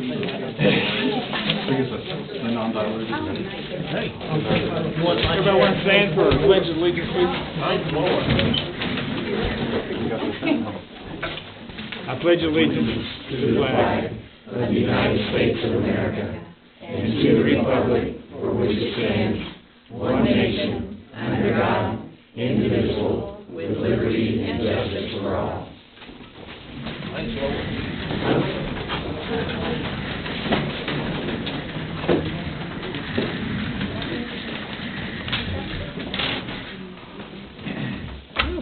The non-diluted. Hey. Everybody want to stand for pledge of allegiance, please? I pledge allegiance to the flag of the United States of America and to the republic for which it stands, one nation, under God, indivisible, with liberty and justice for all. Thanks, Lord.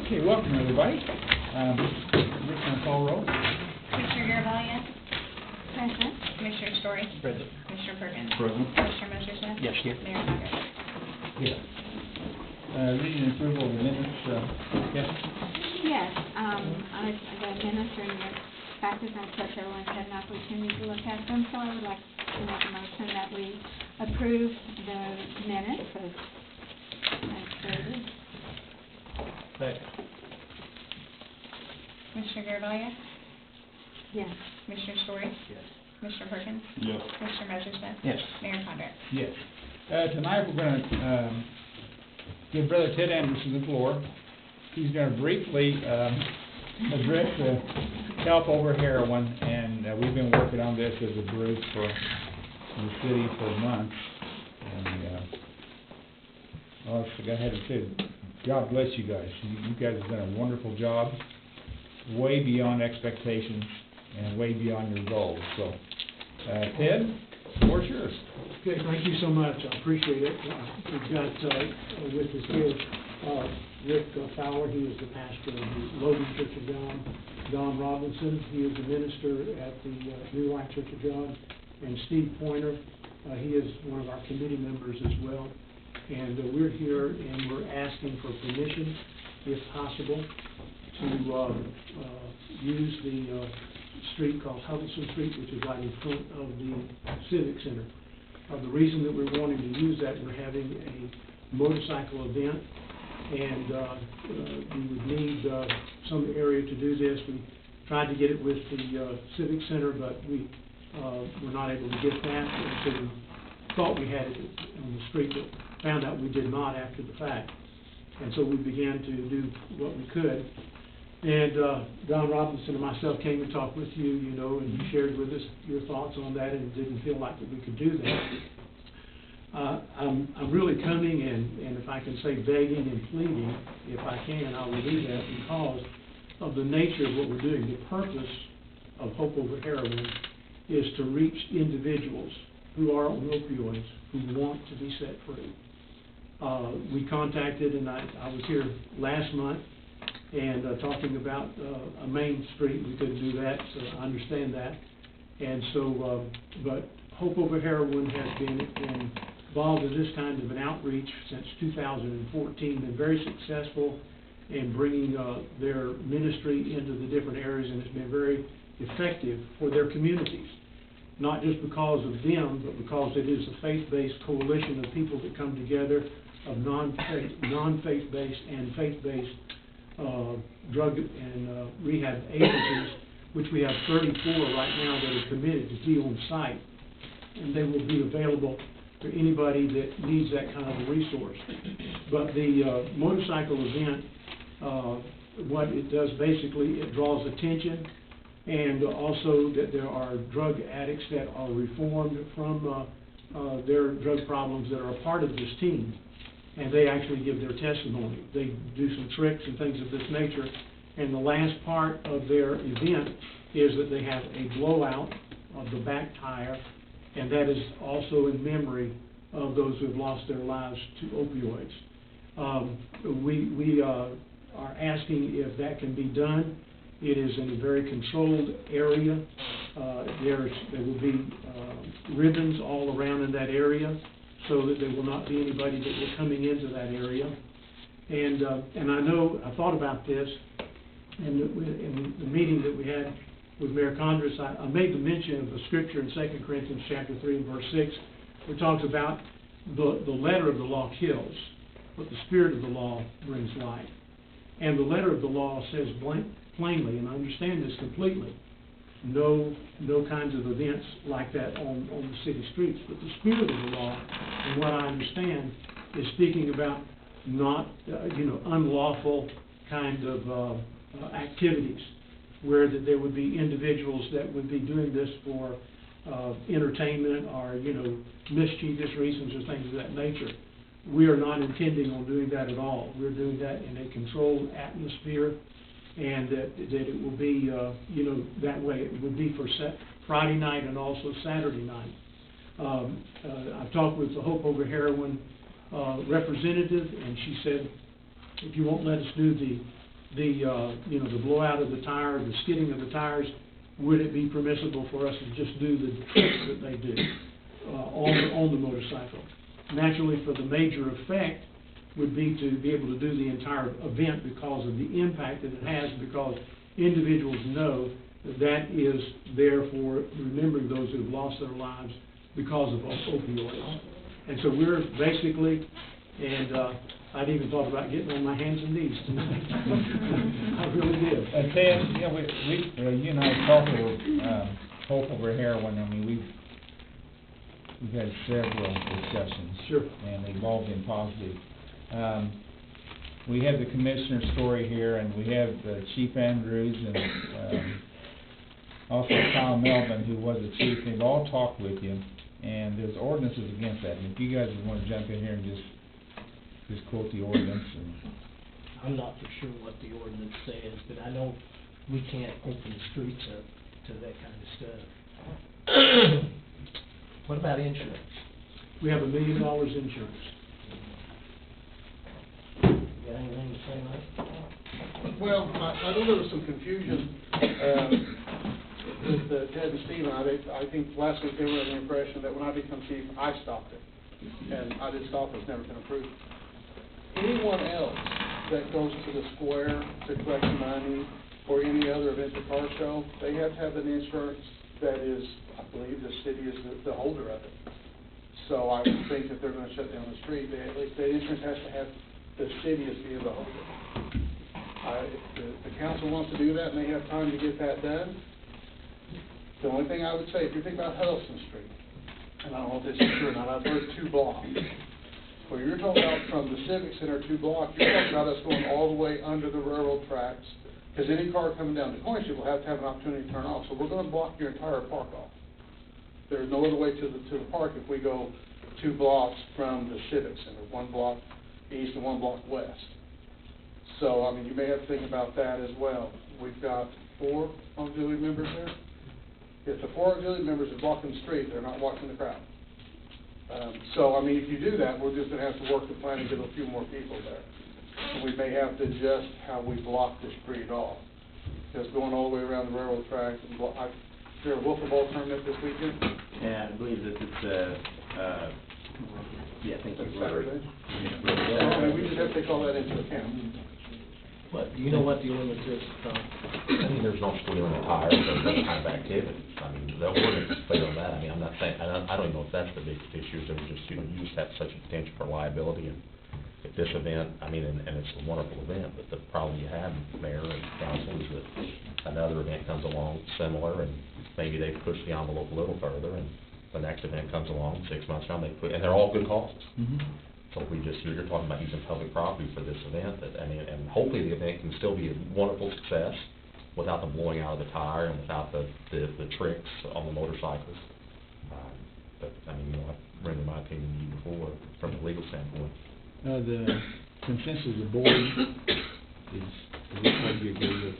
Okay, welcome everybody. Rick, can I call roll? Commissioner Garavaglia? Present. Commissioner Story? Present. Commissioner Perkins? Present. Commissioner Messersmith? Yes, here. Mayor Condon? Yeah. Reading and approval of the minutes, yes? Yes, I got minutes in your package, I trust everyone's had an opportunity to look at them, so I would like to make a motion that we approve the minutes as stated. Commissioner Garavaglia? Yes. Commissioner Story? Yes. Commissioner Perkins? Yes. Commissioner Messersmith? Yes. Mayor Condon? Yes. Tonight we're going to give Brother Ted Anderson the floor. He's going to briefly address the help over heroin, and we've been working on this as a group for the city for months. And I had to say, God bless you guys. You guys have done a wonderful job, way beyond expectations and way beyond your goals. So, Ted, the floor's yours. Okay, thank you so much. I appreciate it. We've got with us here Rick Fowler. He is the pastor of the Logan Church of God. Don Robinson, he is the minister at the New Life Church of God. And Steve Pointer, he is one of our committee members as well. And we're here and we're asking for permission, if possible, to use the street called Huddleston Street, which is right in front of the Civic Center. The reason that we're wanting to use that, we're having a motorcycle event, and we would need some area to do this. We tried to get it with the Civic Center, but we were not able to get that, and so we thought we had it on the street, but found out we did not after the fact. And so we began to do what we could. And Don Robinson and myself came and talked with you, you know, and you shared with us your thoughts on that, and it didn't feel like that we could do that. I'm really coming and if I can say begging and pleading, if I can, I'll do that because of the nature of what we're doing. The purpose of Hope Over Heroin is to reach individuals who are on opioids who want to be set free. We contacted, and I was here last month, and talking about a main street. We couldn't do that, so I understand that. And so, but Hope Over Heroin has been involved in this kind of an outreach since 2014, been very successful in bringing their ministry into the different areas, and it's been very effective for their communities. Not just because of them, but because it is a faith-based coalition of people that come together of non-faith-based and faith-based drug and rehab agencies, which we have 34 right now that are committed to be on site, and they will be available for anybody that needs that kind of a resource. But the motorcycle event, what it does basically, it draws attention, and also that there are drug addicts that are reformed from their drug problems that are a part of this team. And they actually give their testimony. They do some tricks and things of this nature. And the last part of their event is that they have a blowout of the back tire, and that is also in memory of those who have lost their lives to opioids. We are asking if that can be done. It is in a very controlled area. There will be ribbons all around in that area, so that there will not be anybody that will coming into that area. And I know, I thought about this in the meeting that we had with Mayor Condon. I made the mention of the scripture in 2 Corinthians chapter 3 and verse 6, where it talks about the letter of the law kills, but the spirit of the law brings life. And the letter of the law says plainly, and I understand this completely, no kinds of events like that on the city streets. But the spirit of the law, and what I understand, is speaking about not, unlawful kind of activities, where that there would be individuals that would be doing this for entertainment or, mischievous reasons or things of that nature. We are not intending on doing that at all. We're doing that in a controlled atmosphere, and that it will be, that way. It would be for Friday night and also Saturday night. I've talked with the Hope Over Heroin representative, and she said, if you won't let us do the blowout of the tire, the skidding of the tires, would it be permissible for us to just do the tricks that they do on the motorcycle? Naturally, for the major effect would be to be able to do the entire event because of the impact that it has, because individuals know that is there for remembering those who have lost their lives because of opioids. And so we're basically, and I'd even thought about getting on my hands and knees tonight. I really did. Ted, we you and I talked over Hope Over Heroin. I mean, we've had several discussions. Sure. And they've all been positive. We have the commissioner's story here, and we have Chief Andrews and also Kyle Melvin, who was the chief. They've all talked with you, and there's ordinances against that. And if you guys would want to jump in here and just quote the ordinance. And I'm not for sure what the ordinance says, but I know we can't open the streets up to that kind of stuff. What about insurance? We have $1 million insurance. Got anything to say, Mike? Well, I know there was some confusion with Ted and Steve. I think last week they were under the impression that when I become chief, I stopped it. And I did stop it, it's never been approved. Anyone else that goes to the square to collect money or any other event, the car show, they have to have an insurance that is, I believe the city is the holder of it. So I would think if they're going to shut down the street, at least the insurance has to have the city as being the holder. If the council wants to do that and they have time to get that done, the only thing I would say, if you're thinking about Huddleston Street, and I don't know if this is true or not, I've heard 2 blocks. Well, you're talking about from the Civic Center 2 blocks, you're talking about us going all the way under the railroad tracks, because any car coming down the Coin Street will have to have an opportunity to turn off. So we're going to block your entire park off. There's no other way to the park if we go 2 blocks from the Civic Center, 1 block east and 1 block west. So, I mean, you may have to think about that as well. We've got 4 auxiliary members there. If the 4 auxiliary members are blocking the street, they're not watching the crowd. So, I mean, if you do that, we're just going to have to work the plan and get a few more people there. And we may have to adjust how we block the street off. Just going all the way around the railroad tracks and block. Is there a wiffle ball tournament this weekend? Yeah, I believe that it's yeah, I think it's Saturday. Yeah. We just have to take all that into account. What, do you know what the ordinance is, Tom? I mean, there's no squealing the tires, there's that kind of activity. I mean, the ordinance is clear on that. I mean, I'm not saying, I don't even know if that's the biggest issue, there was just, you just have such a potential for liability. And if this event, I mean, and it's a wonderful event, but the problem you have, Mayor and Council, is that another event comes along similar, and maybe they push the envelope a little further, and the next event comes along 6 months down, they put, and they're all good causes. Mm-hmm. So we just, you're talking about using public property for this event, I mean, and hopefully the event can still be a wonderful success without the blowing out of the tire and without the tricks on the motorcycles. But, I mean, I've rendered my opinion to you before from a legal standpoint. The consensus of the board is what you agree with.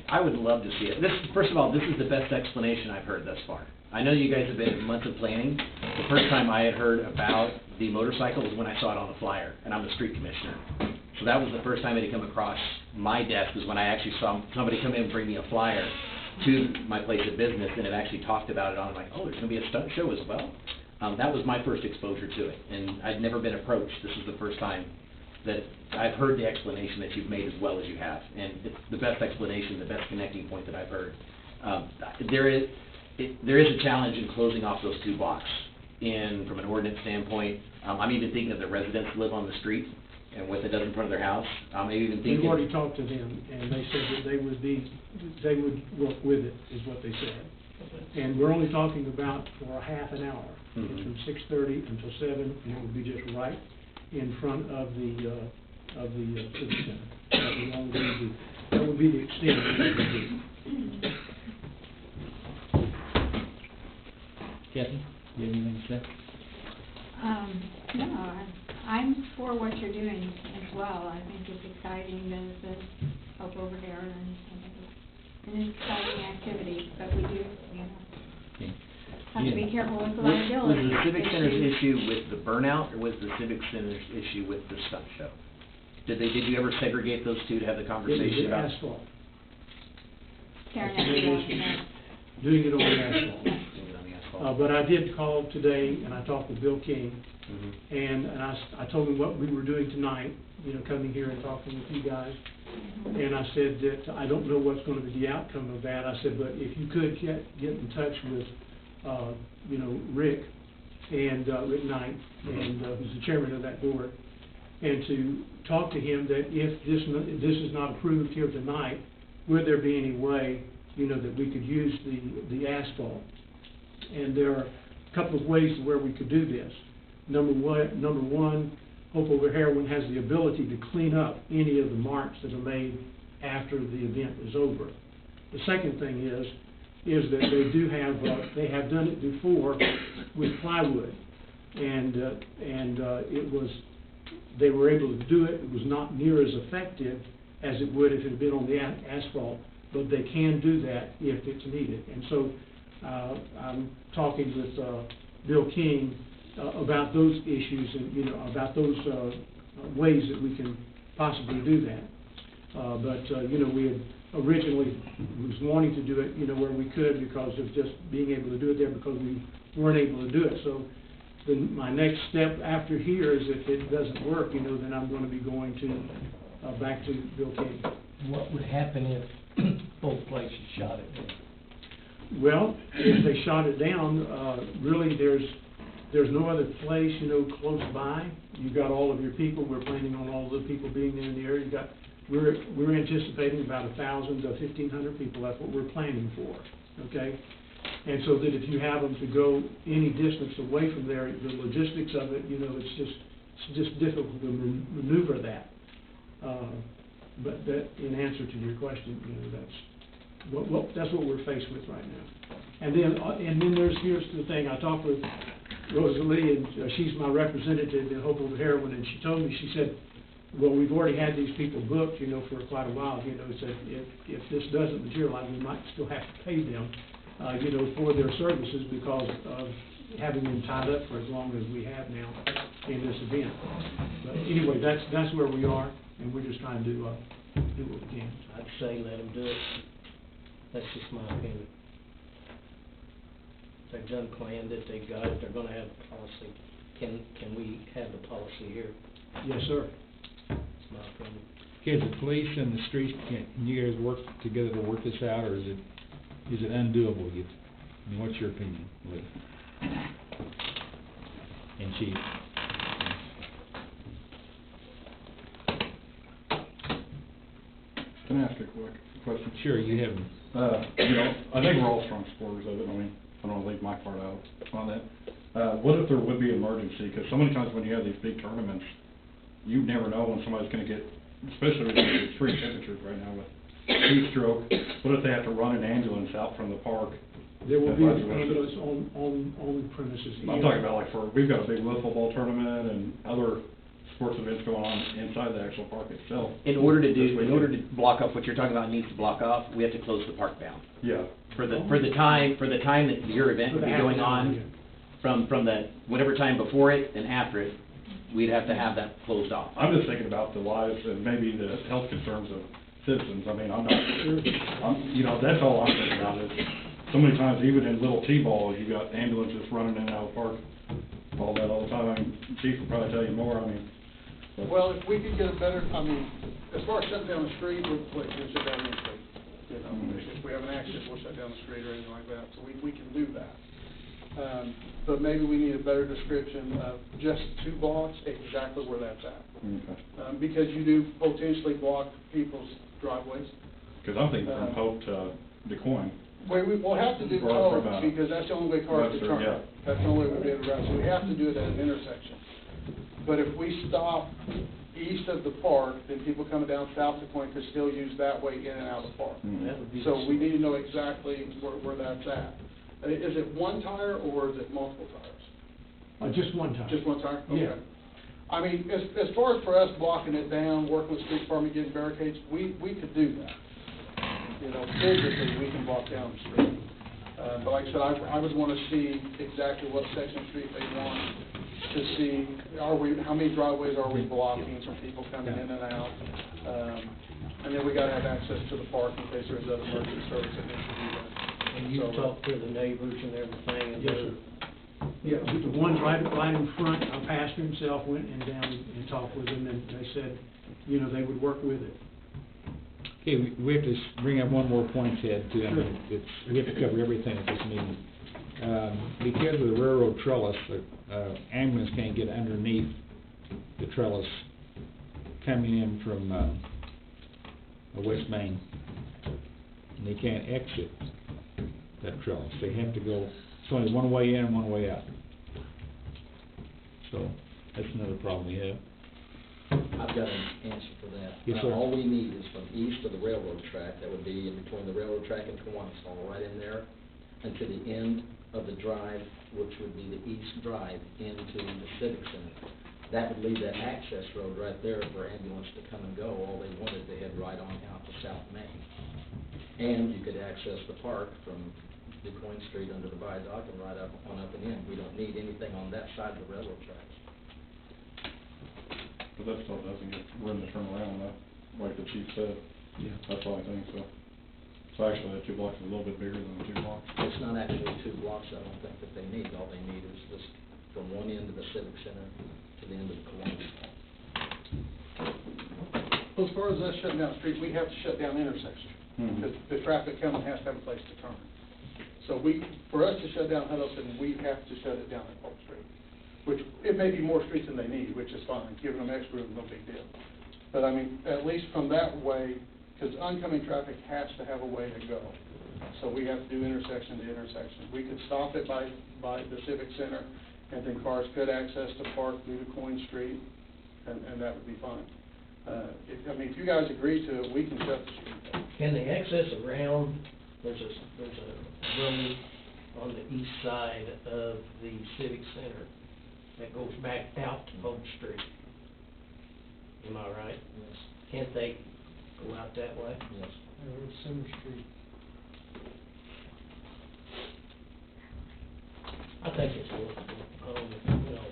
I would love to see it. First of all, this is the best explanation I've heard thus far. I know you guys have been in months of planning. The first time I had heard about the motorcycle was when I saw it on the flyer, and I'm the street commissioner. So that was the first time it had come across my desk, was when I actually saw somebody come in and bring me a flyer to my place of business, and it actually talked about it on, like, oh, there's going to be a stunt show as well. That was my first exposure to it, and I'd never been approached. This is the first time that I've heard the explanation that you've made as well as you have, and it's the best explanation, the best connecting point that I've heard. There is a challenge in closing off those 2 blocks. From an ordinance standpoint, I'm even thinking of the residents who live on the street. and with it doesn't in front of their house, I'm even We've thinking. already talked to them, and they said that they would work with it, is what they said. And we're only talking about for a half an hour, Mhm. from 6:30 until 7, and it would be just right in front of the civic center. That would be the extent of it would be. Kathy, do you have anything to say? No, I'm for what you're doing as well. I think it's exciting, the Hope Over Heroin, and it's an exciting activity, but we do, you know, Okay. have to be Yeah. careful with the Was liability. the Civic Center's issues. issue with the burnout, or was the Civic Center's issue with the stunt show? Did you ever segregate those two to have the It conversation was about? asphalt, Tearing That's up the the issue. wall, doing it on asphalt. Doing it on the asphalt? But I did call today, and I talked with Bill King, Mhm. and I told him what we were doing tonight, you know, coming here and talking with you guys. And I said that I don't know what's gonna be the outcome of that. I said, but if you could get in touch with, you know, Rick Rick Knight, and, who's the chairman of that board, and to talk to him that if this is not approved here tonight, would there be any way, you know, that we could use the asphalt? And there are a couple of ways where we could do this. Number one, Hope Over Heroin has the ability to clean up any of the marks that are made after the event is over. The second thing is that they have done it before with plywood, and they were able to do it. It was not near as effective as it would if it had been on the asphalt, but they can do that if it's needed. And so, I'm talking with, Bill King, about those issues and, you know, about those, ways that we can possibly do that. You know, we had originally was wanting to do it, you know, where we could because of just being able to do it there because we weren't able to do it. So then my next step after here is if it doesn't work, you know, then I'm gonna be going to, back to Bill King. What would happen if both places shot it down? Well, if they shot it down, really, there's no other place, you know, close by. You've got all of your people. We're planning on all of the people being there in the area. We're anticipating about 1,000 to 1,500 people. That's what we're planning for, okay? And so that if you have them to go any distance away from there, the logistics of it, you know, it's just difficult to maneuver that. But that, in answer to your question, you know, that's what we're faced with right now. And then here's the thing. I talked with Rosalie, and she's my representative in Hope Over Heroin, and she told me, she said, well, we've already had these people booked, you know, for quite a while, you know, said if this doesn't materialize, we might still have to pay them, you know, for their services because of having them tied up for as long as we have now in this event. But anyway, that's where we are, and we're just trying to do what we can. I'd say let them do it. That's just my opinion. They've done planned it, they've got it, they're gonna have a policy. Can we have the policy here? Yes, sir. That's my opinion. Okay, the police and the streets, can you guys work together to work this out, or is it undoable? I mean, what's your opinion, Liz? And Chief? Can I ask a quick question? Sure, you have them. You know, I think we're all strong supporters of it. I mean, I don't want to leave my part out on that. What if there would be emergency? Because so many times when you have these big tournaments, you never know when somebody's going to get, especially with the extreme temperatures right now with heat stroke. What if they have to run an ambulance out from the park? There will be Vice an versa. ambulance on premises. I'm talking about like we've got a big wiffle ball tournament and other sports events going on inside the actual park itself. In order to block off what you're talking about needs to block off, we have to close the park down. Yeah. For the time that your event would be going on, from the whatever time before it and after it, we'd have to have that closed off. I'm just thinking about the lives and maybe the health concerns of citizens. I mean, I'm not, you know, that's all I'm thinking about is so many times, even in little T-balls, you got ambulances running in and out of the park, all that all the time. I mean, Chief will probably tell you more, I mean. But Well, if we could get a better, I mean, as far as shutting down the street, we'll shut down the street. You know, if we have an accident, we'll shut down the street or anything like that, so we can do that. But maybe we need a better description of just 2 blocks, exactly where that's at. Okay. Because you do potentially block people's driveways. Because I'm thinking from Hope to DeQuoin. We'll have to do Or Hope, from, because that's the only way cars can Webster, turn. yeah. That's the only way we'll be able to route, so we have to do it at an intersection. But if we stop east of the park, then people coming down South DeQuoin could still use that way in and out of the park. That would be So we need to know exactly where that's at. Is it 1 tire or is it multiple tires? Just one time. Just 1 tire? Yeah. Okay. I mean, as far as for us blocking it down, working with street department, getting barricades, we could do that. You know, physically, we can block down the street. But like I said, I would want to see exactly what section of street they want to see, how many driveways are we blocking from people coming in and out? And then we got to have access to the park in case there's other emergency service that needs to be there. And you talk to the neighbors and everything, and Yes, they're- sir. Yeah, the one right in front, our pastor himself went and down and talked with them, and they said, you know, they would work with it. Okay, we have to bring up one more point, Ted, too. I mean, we have to cover everything at this meeting. Because of the railroad trellis, the ambulance can't get underneath the trellis coming in from West Main. And they can't exit that trellis. They have to go, it's only one way in and one way out. So, that's another problem we have. I've got an answer for that. Yes, sir. All we need is from east of the railroad track, that would be in between the railroad track and Kiwanis, all right in there, and to the end of the drive, which would be the east drive into the Civic Center. That would leave that access road right there for ambulance to come and go. All they wanted, they head right on out to South Main. And you could access the park from DeQuoin Street under the viaduct and right up on up and in. We don't need anything on that side of the railroad tracks. But that still doesn't get room to turn around, like the chief said. Yeah. That's all I think, so. So actually, that 2 blocks is a little bit bigger than the 2 blocks. It's not actually 2 blocks, I don't think that they need. All they need is just from one end of the Civic Center to the end of the Kiwanis. Well, as far as us shutting down the street, we have to shut down the intersection. Because the traffic coming has to have a place to turn. So for us to shut down Huddleston, we have to shut it down at Polk Street. Which, it may be more streets than they need, which is fine, giving them extra room, no big deal. But I mean, at least from that way, because oncoming traffic has to have a way to go. So we have to do intersection to intersection. We could stop it by the Civic Center, and then cars could access the park through DeQuoin Street, and that would be fine. If you guys agree to it, we can shut the street down. can they access around, there's a road on the east side of the Civic Center that goes back out to Polk Street. Am I right? Yes, Can't they go out that way? yes. Center Street. I think it's workable. You know,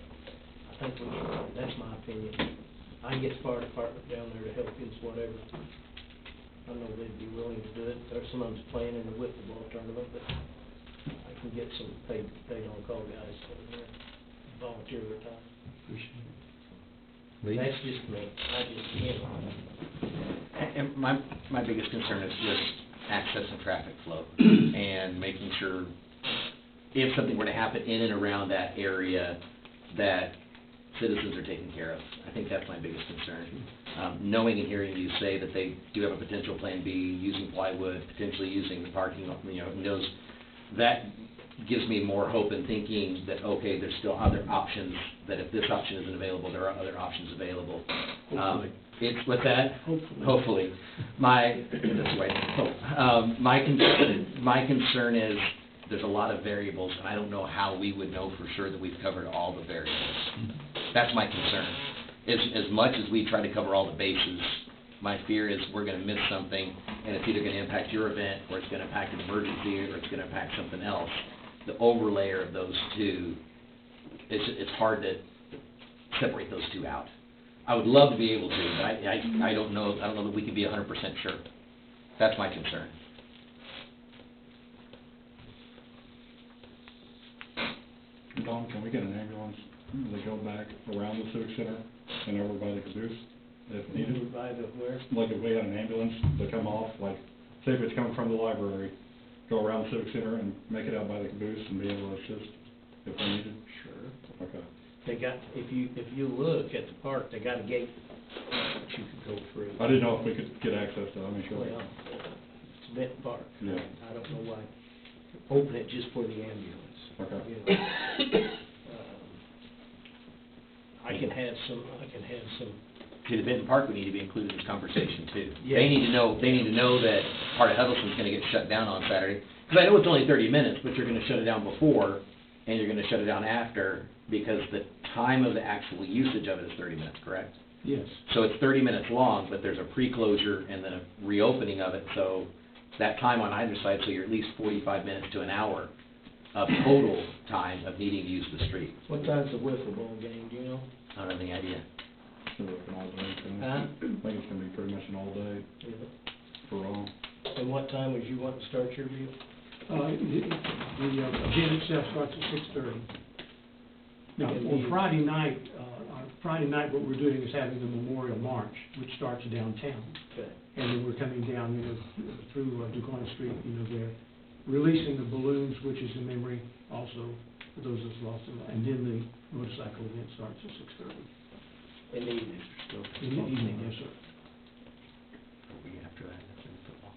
I think we should, that's my opinion. I can get the fire department down there to help us, whatever. I know they'd be willing to do it. There's some of them's playing in the whipple tournament, but I can get some paid on-call guys down there, volunteer their time. Lee? That's just me. I just, you know. And my biggest concern is just access and traffic flow, and making sure if something were to happen in and around that area, that citizens are taken care of. I think that's my biggest concern. Knowing and hearing you say that they do have a potential plan B, using plywood, potentially using the parking, knows, that gives me more hope in thinking that, okay, there's still other options, that if this option isn't available, there are other options available. Hopefully. It's with that? Hopefully. That's right, hope. My concern is, there's a lot of variables, and I don't know how we would know for sure that we've covered all the variables. That's my concern. As much as we try to cover all the bases, my fear is we're gonna miss something, and it's either gonna impact your event, or it's gonna impact an emergency, or it's gonna impact something else. The overlayer of those two, it's hard to separate those two out. I would love to be able to, but I don't know that we can be 100% sure. That's my concern. Don, can we get an ambulance to go back around the Civic Center and over by the caboose if needed? By the where? Like if we had an ambulance to come off, like, say if it's coming from the library, go around the Civic Center and make it out by the caboose and be able to assist if they needed? Sure. Okay. They got, if you look at the park, they got a gate that you could go through. I didn't know if we could get access to it, I mean, sure. Well, it's Benton Park. Yeah. I don't know why. Open it just for the ambulance. Okay. You know. I can have some. See, the Benton Park would need to be included in this conversation too. Yeah. They need to know that part of Huddleston's gonna get shut down on Saturday. Because I know it's only 30 minutes, but you're gonna shut it down before, and you're gonna shut it down after, because the time of the actual usage of it is 30 minutes, correct? Yes. So it's 30 minutes long, but there's a pre-closure and then a reopening of it, so that time on either side, so you're at least 45 minutes to an hour of total time of needing to use the street. What time's the wiffle ball game, do you know? I don't have any idea. It's gonna be like an all day thing. Huh? I think it's gonna be pretty much an all day for all. And what time would you want to start your deal? The event itself starts at 6:30. Now, on Friday night, what we're doing is having the Memorial March, which starts downtown. Okay. And then we're coming down, through DuQuoin Street, they're releasing the balloons, which is in memory also for those that's lost in life. And then the motorcycle event starts at 6:30. In the evening. In the evening, yes, sir. We after that, that's in football.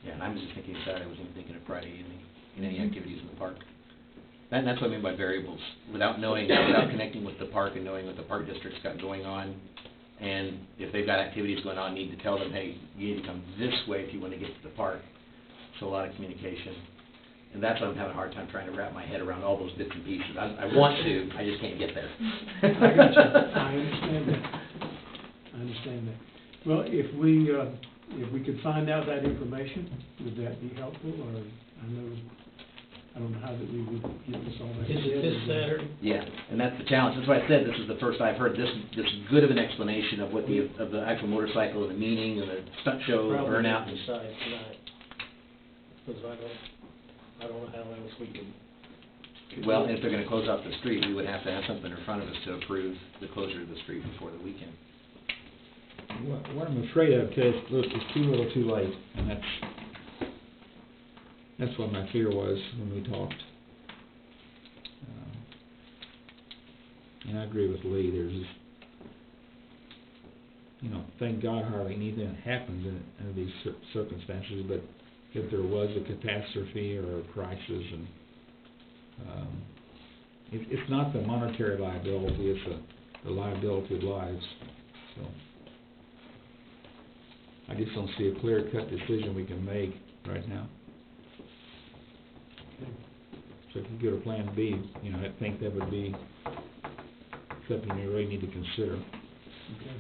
Yeah, and I'm just thinking Saturday, I wasn't thinking of Friday evening, and any activities in the park. And that's what I mean by variables, without connecting with the park and knowing what the park district's got going on. And if they've got activities going on, need to tell them, hey, you need to come this way if you want to get to the park. So a lot of communication. And that's what I'm having a hard time trying to wrap my head around, all those bits and pieces. I want to, I just can't get there. I got you. I understand that. Well, if we could find out that information, would that be helpful? Or I don't know how that we would get this all back Is together. it this Saturday? Yeah, and that's the challenge. That's why I said this is the first I've heard this good of an explanation of what the actual motorcycle and the meaning and the stunt show, Probably burnout. need to decide tonight. Because I don't know how else we can. Well, if they're gonna close off the street, we would have to have something in front of us to approve the closure of the street before the weekend. What I'm afraid of, Ted, is look, it's too little too late, and that's what my fear was when we talked. And I agree with Lee, there's just, thank God hardly anything happens in these circumstances, but if there was a catastrophe or a crisis, and it's not the monetary liability, it's the liability of lives, so. I just don't see a clear-cut decision we can make right now. So if you go to Plan B, I think that would be something you really need to consider. Okay.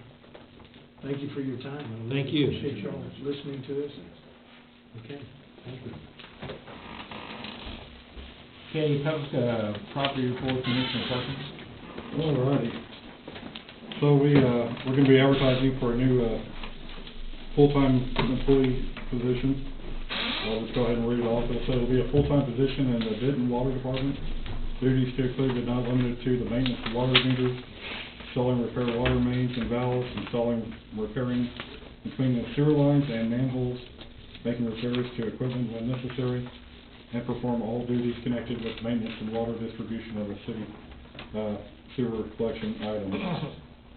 Thank you for your time. I really Thank you. Appreciate y'all listening to us. Okay, thank you. Okay, public property report, Commissioner Perkins. All righty. So we're gonna be advertising for a new, full-time employee position. I'll just go ahead and read it off. So it'll be a full-time position in the Benton Water Department. Duties to include but not limited to the maintenance of water meters, installing repair water mains and valves, installing, repairing between the sewer lines and manholes, making repairs to equipment when necessary, and perform all duties connected with maintenance and water distribution of the city sewer collection items.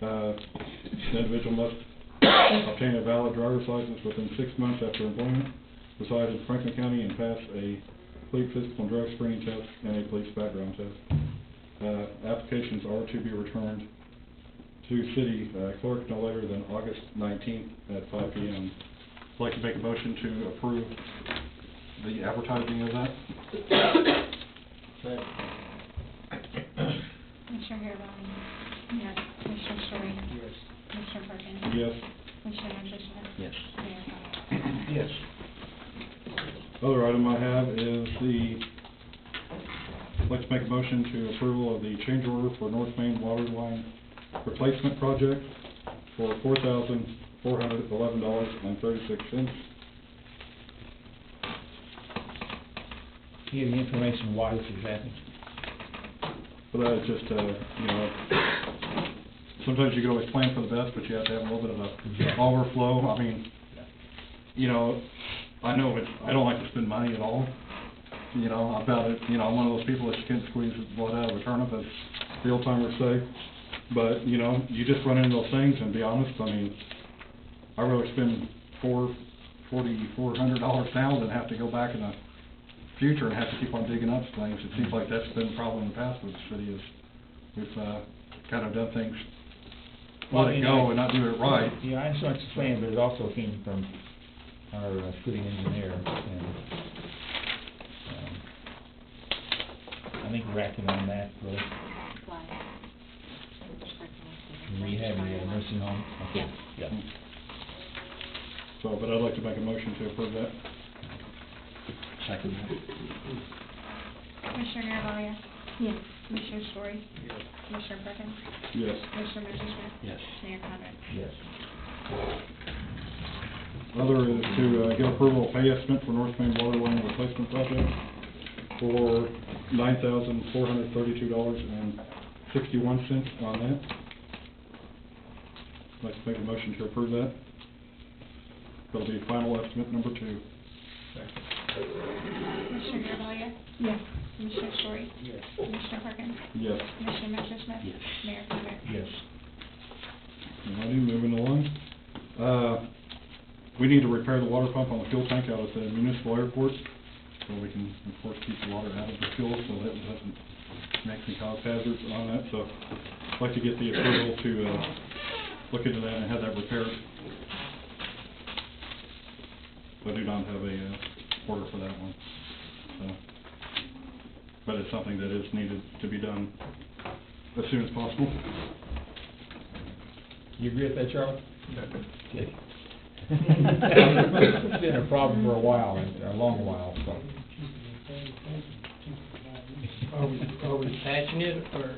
The individual must obtain a valid driver's license within 6 months after employment, reside in Franklin County, and pass a complete physical and drug screening test and a police background test. Applications are to be returned to city clerk no later than August 19th at 5 p.m. I'd like to make a motion to approve the advertising of that. Commissioner Garvelia? Yes. Commissioner Story? Yes. Commissioner Perkins? Yes. Commissioner Merschman? Yes. Mayor Condon? Yes. Other item I have is I'd like to make a motion to approval of the change order for North Main Water Line Replacement Project for $4,411.36. Give the information why this is happening. So that is just, sometimes you can always plan for the best, but you have to have a little bit of a overflow. I mean, I know I don't like to spend money at all, you know, about it, you know, I'm one of those people that you can't squeeze the blood out of a turnip, as the old timers say. But, you know, you just run into those things, and be honest, I mean, I'd rather spend $400 now than have to go back in the future and have to keep on digging up things. It seems like that's been a problem in the past with the city, is we've, kind of done things, Well, let it you go know, and not do it right. Yeah, I understand what you're saying, but it also came from our city engineer, and, I think we're acting on that, really. Rehabbing a nursing home? Okay. Yes. Yeah. So, but I'd like to make a motion to approve that. Second. Commissioner Garvelia? Yes. Commissioner Story? Yes. Commissioner Perkins? Yes. Commissioner Messerschmidt? Yes. Mayor Condon? Yes. Other is to get approval of pay estimate for North Main Water Line Replacement Project for $9,432.61 on that. I'd like to make a motion to approve that. That'll be final estimate number 2. Commissioner Garvelia? Yes. Commissioner Story? Yes. Commissioner Perkins? Yes. Commissioner Messerschmidt? Yes. Mayor Condon? Yes. Alrighty, moving along. We need to repair the water pump on the fuel tank out at the municipal airport, so we can, of course, keep the water out of the fuel so that it doesn't make any cause hazards on that. So I'd like to get the approval to look into that and have that repaired. I do not have a order for that one. So, but it's something that is needed to be done as soon as possible. You agree with that, Charlie? Okay. It's been a problem for a while, a long while, so. Are we patching it or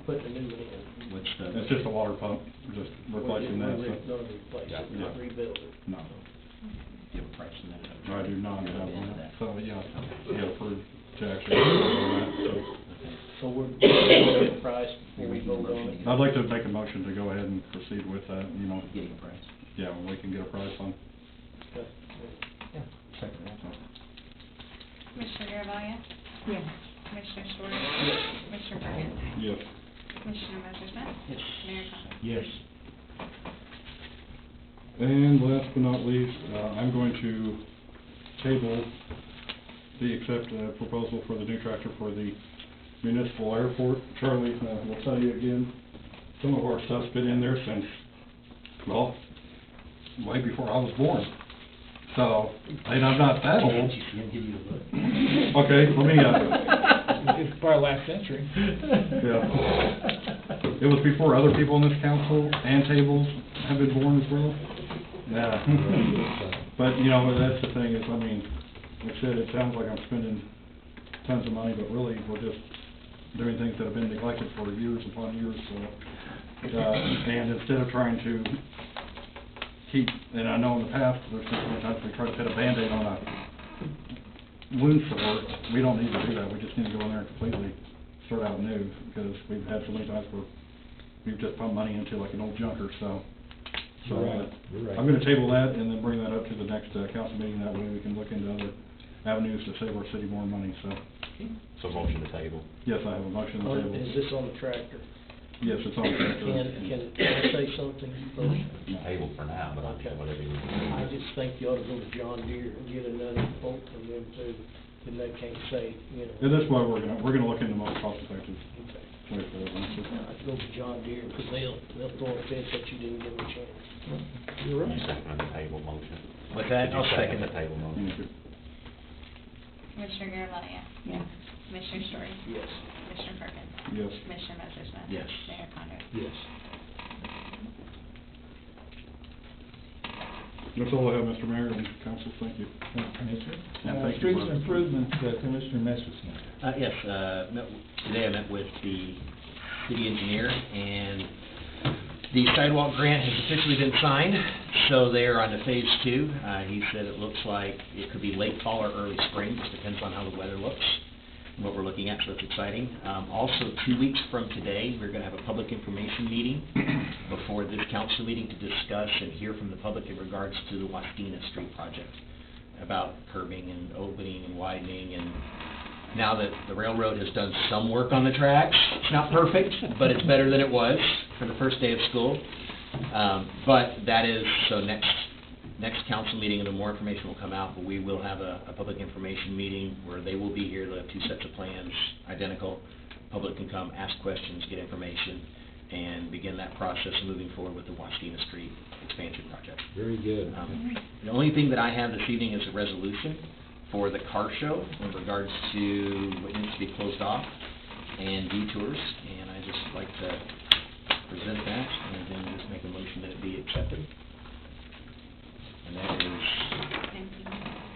putting a new one in? What's the? It's just a water pump, just replacing that. We're So. gonna replace it, not Yeah. rebuild it. No, Do you have a price on that? I do not have Into one. that. So, yeah, yeah, approved to actually do that, So we're getting a price before we vote on it. so. I'd like to make a motion to go ahead and proceed with that, you know, Getting a price. yeah, when we can get a price on. Okay. Yeah. Second. Commissioner Garvelia? Yes. Commissioner Story? Yes. Commissioner Perkins? Yes. Commissioner Messerschmidt? Yes. Mayor Condon? Yes. And last but not least, I'm going to table the proposal for the new tractor for the municipal airport. Charlie, will tell you again, some of our stuff's been in there since, well, way before I was born. So, and I'm not that old. Okay, let me, It's probably last century. yeah. It was before other people in this council and tables have been born as well. Yeah. But, you know, that's the thing is, I mean, like I said, it sounds like I'm spending tons of money, but really, we're just doing things that have been neglected for years upon years, so. And instead of trying to keep, and I know in the past, there's been so many times we try to put a Band-Aid on a wound sore. We don't need to do that, we just need to go in there and completely start out new, because we've had so many times where we've just pumped money into like an old junker, so. So, You're right, you're right. I'm gonna table that and then bring that up to the next, council meeting, that way we can look into other avenues to save our city more money, so. So motion to table. Yes, I have a motion to table. Is this on the tractor? Yes, it's on. Can I say something first? Table for now, but I'll Okay. take whatever you. I just think you ought to go to John Deere and get another quote from them too, then they can't say, you know. And that's why we're gonna look into the most cost-effective Okay. way for that one. I'd go to John Deere, because they'll throw a fit that you didn't give them a chance. You're You second the table motion. With that, Did you I'll second the it. table motion. Thank you. Commissioner Garvelia? Yes. Commissioner Story? Yes. Commissioner Perkins? Yes. Commissioner Messerschmidt? Yes. Mayor Condon? Yes. That's all I have, Mr. Mayor and council, thank you. Commissioner? Yeah, thank you, Streets Bob. and improvement, Commissioner Messerschmidt. Yes, today I met with the city engineer, and the sidewalk grant has officially been signed, so they're on to phase 2. He said it looks like it could be late fall or early spring, just depends on how the weather looks, and what we're looking at, so it's exciting. Also, 2 weeks from today, we're gonna have a public information meeting before this council meeting to discuss and hear from the public in regards to the Wastina Street project. about curbing and opening and widening, and now that the railroad has done some work on the tracks, it's not perfect, but it's better than it was for the first day of school. But that is, so next council meeting, and more information will come out, but we will have a public information meeting where they will be here. They'll have 2 sets of plans, identical. Public can come, ask questions, get information, and begin that process of moving forward with the Wastina Street expansion project. Very good. The only thing that I have this evening is a resolution for the car show in regards to what needs to be closed off and detours, and I just like to present that and then just make a motion that it be accepted. And that is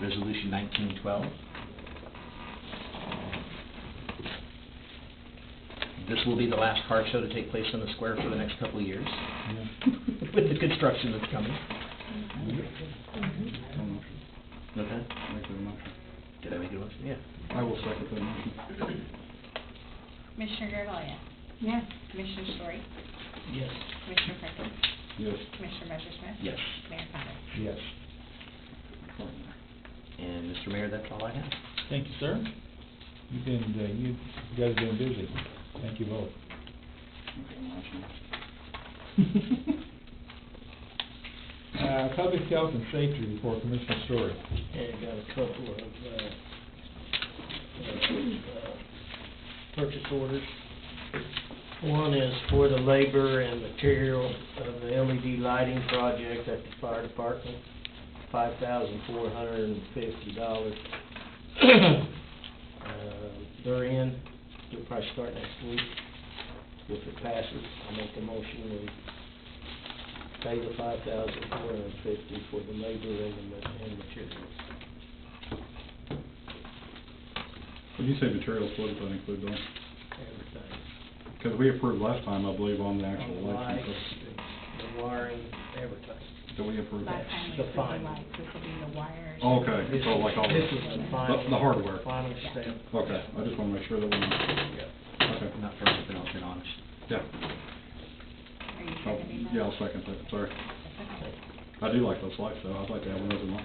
Resolution 1912. This will be the last car show to take place on the square for the next couple of years, with the construction that's coming. Okay. Make the motion. Did I make a motion? Yeah. I will second the motion. Commissioner Garvelia? Yes. Commissioner Story? Yes. Commissioner Perkins? Yes. Commissioner Messerschmidt? Yes. Mayor Condon? Yes. And Mr. Mayor, that's all I have. Thank you, sir. You've been, you guys have been busy. Thank you both. Public health and safety report, Commissioner Story. And got a couple of, purchase orders. One is for the labor and material of the LED lighting project at the fire department, $5,450. They're in, they'll probably start next week. If it passes, I'll make a motion, we pay the $5,450 for the labor and materials. When you say materials, what does that include, though? Everything. Because we approved last time, I believe, on the actual On the lights, license. the wiring, everything. So we approved Last that. time we The approved final. the lights, this will be the wires. Okay, This so like all This is the final. the hardware. Final step. Okay, I just want to make sure that we, Yeah. okay, Not for anything else, been honest. yeah. Are you Oh, seconding that? yeah, I'll second that, sorry. That's okay. I do like those lights, though, I'd like to have one of those in mine.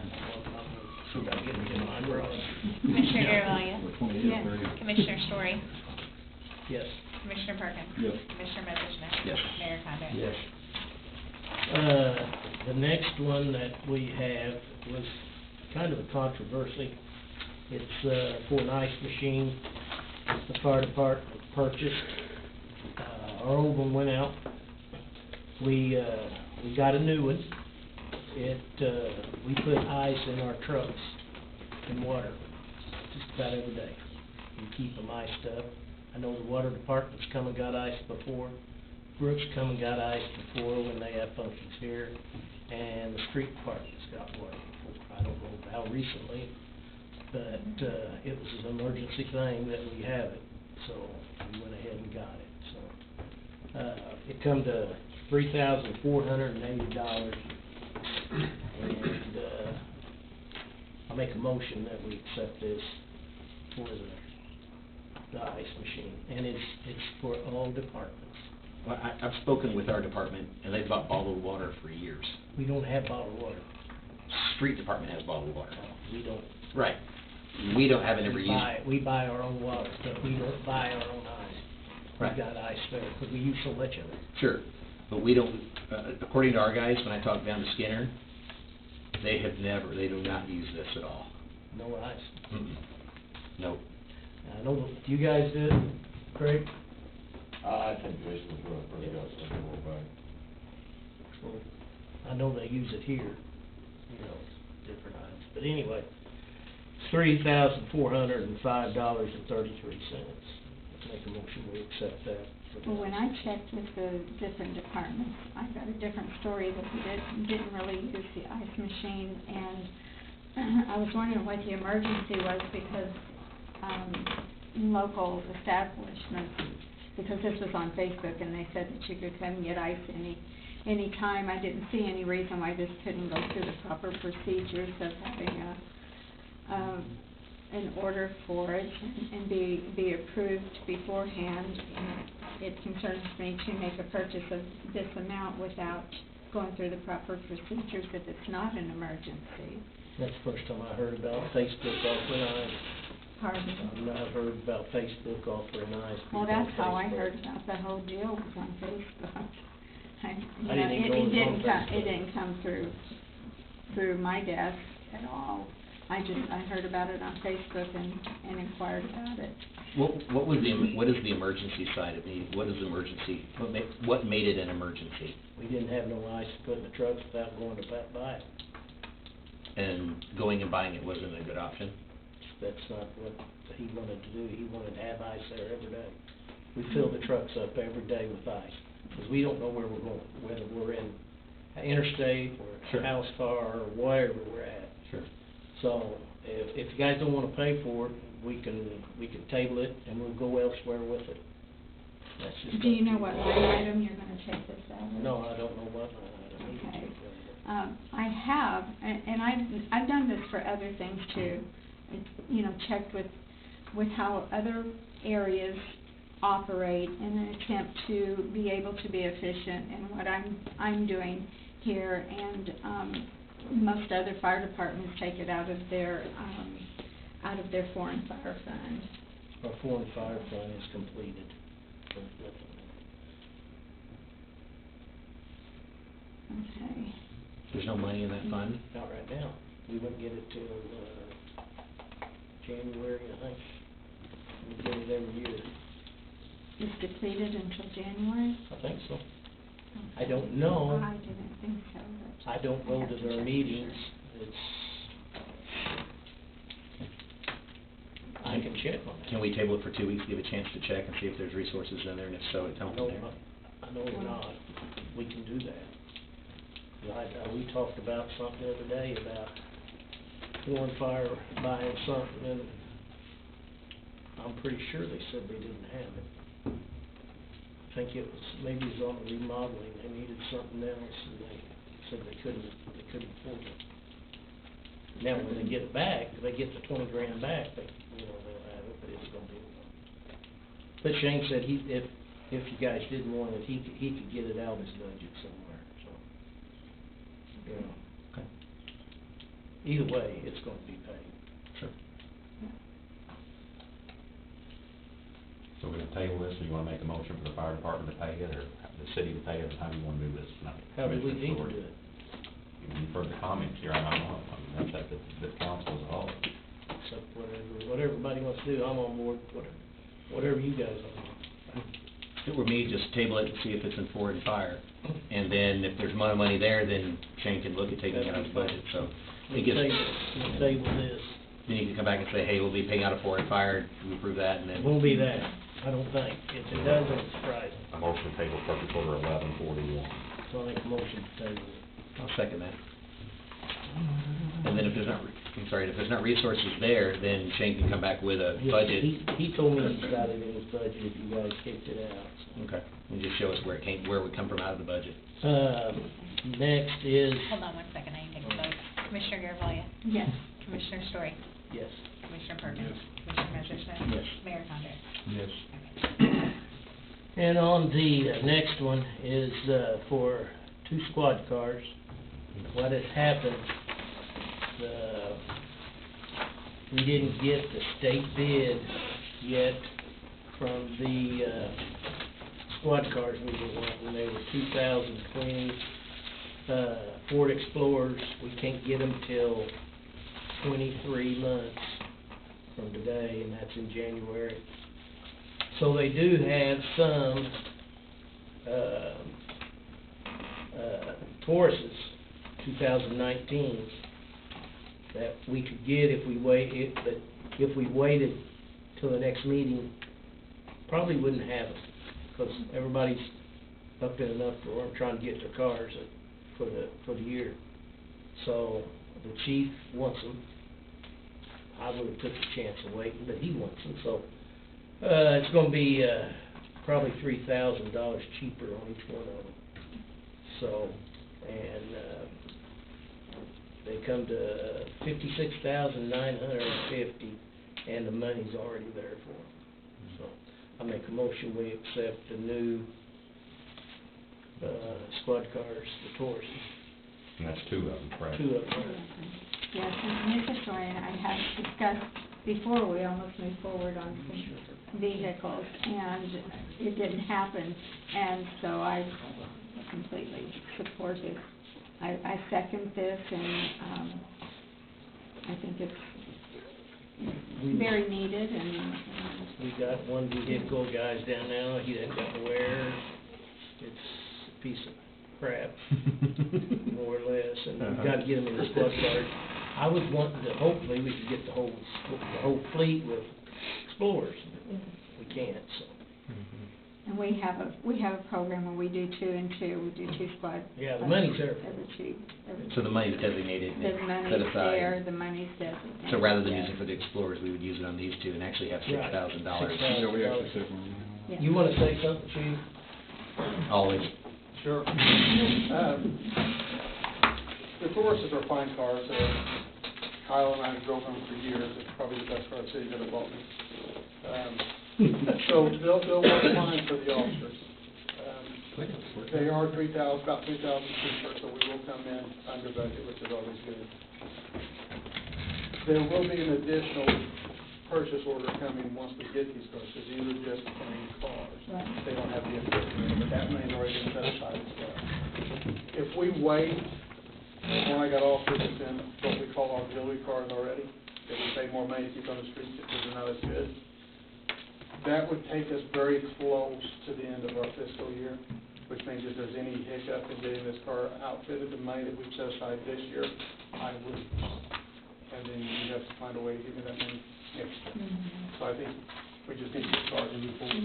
See if I can get it in my garage. Commissioner Garvelia? For 20 Yes. years, there you go. Commissioner Story? Yes. Commissioner Perkins? Yes. Commissioner Messerschmidt? Yes. Mayor Condon? Yes. The next one that we have was kind of a controversy. It's for an ice machine the fire department purchased. Our old one went out. We got a new one. We put ice in our trucks and water just about every day. We keep them iced up. I know the water department's come and got ice before. Brooks come and got ice before when they have functions here, and the street department's got water before. I don't know how recently, but it was an emergency thing that we have it, so we went ahead and got it. So it come to $3,480, and I'll make a motion that we accept this for the ice machine, and it's for all departments. Well, I've spoken with our department, and they've bought bottled water for years. We don't have bottled water. Street department has bottled water. We don't. Right. We don't have it ever used. We buy our own water, but we don't buy our own ice. Right. We got ice there, because we use so much of it. Sure, but we don't, according to our guys, when I talk down to Skinner, they do not use this at all. No ice. Nope. I know, do you guys do it, Craig? I think Jason was doing pretty good, so we'll back. Well, I know they use it here, different items, but anyway, $3,405.33. Let's make a motion, we accept that. Well, when I checked with the different departments, I got a different story that we didn't really use the ice machine, and I was wondering what the emergency was, because local establishments, because this was on Facebook, and they said that you could come and get ice any time. I didn't see any reason why this couldn't go through the proper procedures of having an order for it and be approved beforehand. And it concerns me to make a purchase of this amount without going through the proper procedures if it's not an emergency. That's the first time I heard about Facebook offering ice. Pardon? I've not heard about Facebook offering ice. Well, that's how I Facebook. heard about the whole deal was on Facebook. You I know, didn't even know it was on it Facebook. didn't come through my desk at all. I heard about it on Facebook and inquired about it. What is the emergency side of me? What is emergency? What made it an emergency? We didn't have no ice to put in the trucks without going to buy it. And going and buying it wasn't a good option? That's not what he wanted to do. He wanted to have ice there every day. We fill the trucks up every day with ice, because we don't know where we're going, whether we're in interstate or Sure. a house car or wherever we're at. Sure. So if you guys don't wanna pay for it, we can table it and we'll go elsewhere with it. That's just. Do you know what line item you're gonna take this out of? No, I don't know what line item. We can Okay. take that. I have, and I've done this for other things too, you know, checked with how other areas operate in an attempt to be able to be efficient in what I'm doing here, and most other fire departments take it out of their foreign fire fund. Our foreign fire fund is completed. Okay. There's no money in that fund? Not right now. We wouldn't get it till, January, I think. We get it every year. It's depleted until January? I think so. I don't know. I didn't think so, but. I don't go have to to their check. meetings. I can check on that. Can we table it for 2 weeks, give a chance to check and see if there's resources in there, and if so, tell them there? I know we're not. We can do that. We talked about something the other day about foreign fire buying something, and I'm pretty sure they said they didn't have it. I think it was, maybe it was on the remodeling, they needed something else, and they said they couldn't afford it. Now, when they get it back, if they get the 20 grand back, they'll have it, but it's gonna be. But Shane said if you guys didn't want it, he could get it out of his budget somewhere, so. You know. Okay. Either way, it's gonna be paid. Sure. So we're gonna table this, or you wanna make a motion for the fire department to pay it, or the city to pay it, how do you wanna do this? How do we need to do it? Any further comments here? I don't know, I mean, that's up to the council as a whole. So what everybody wants to do, I'm on board, whatever you guys want. If it were me, just table it and see if it's in forward fire. And then if there's money there, then Shane can look at taking it out of his budget, so. It gets, We'll table this. then you can come back and say, hey, we'll be paying out of forward fire, we approve that, and It then. won't be that, I don't think. If it does, it's surprising. A motion to table purchase order 1141. So I make a motion to table it. I'll second that. And then if there's not resources there, then Shane can come back with a budget. He told me he's got it in his budget if you guys kicked it out, so. Okay, and just show us where it would come from out of the budget. Next is, Hold on one second, I need to take a vote. Commissioner Garavilla? Yes. Commissioner Story? yes. Commissioner Perkins? Commissioner Messerschmidt? Yes. Mayor Condon? Yes. And on the next one is, for 2 squad cars. What has happened, we didn't get the state bid yet from the, squad cars we were wanting. They were 2020, Ford Explorers. We can't get them till 23 months from today, and that's in January. So they do have some, Tauruses, 2019s, that we could get if we waited till the next meeting, probably wouldn't have them, because everybody's up in enough for them, trying to get their cars for the year. So, the chief wants them. I would've took the chance of waiting, but he wants them, so, it's gonna be, probably $3,000 cheaper on each one of them. So, and, they come to $56,950, and the money's already there for them. So, I make a motion, we accept the new, squad cars, the Tauruses. And that's 2 of them, correct? 2 of them. Yes, and Mr. Story and I have discussed before we almost moved forward on some vehicles, and it didn't happen, and so I completely support it. I second this, and, I think it's very needed, and We got one vehicle, guys down now, he hasn't got to wear, it's a piece of crap, more or less, and we've got to get them in the squad cars. I was wanting to, hopefully, we could get the whole fleet with Explorers. We can't, so. and we have a program where we do 2 and 2, we do 2 squad. Yeah, the money's there. Every two. So the money's designated and The set money's aside. there, the money's designated. So rather than yes. using for the Explorers, we would use it on these two and actually have Right. $6,000. Yeah, we actually save money. Yeah. You wanna say something, Chief? Always. Sure. The Tauruses are fine cars. Kyle and I drove them for years. It's probably the best car the city's ever bought me. So they'll work fine for the officers. They are about 3,000 cheaper, so we will come in under budget, which is always good. There will be an additional purchase order coming once we get these cars, because these are just plain cars. Right. They don't have the equipment, but that money's already been set aside as well. If we wait, when I got officers in what we call auxiliary cars already, that we pay more money to keep on the streets because they're not as good, that would take us very close to the end of our fiscal year, which means if there's any hiccup in getting this car outfitted, the money that we've set aside this year, I would, and then you have to find a way to give me that money next year. Mhm. So I think we just need to get started and move forward.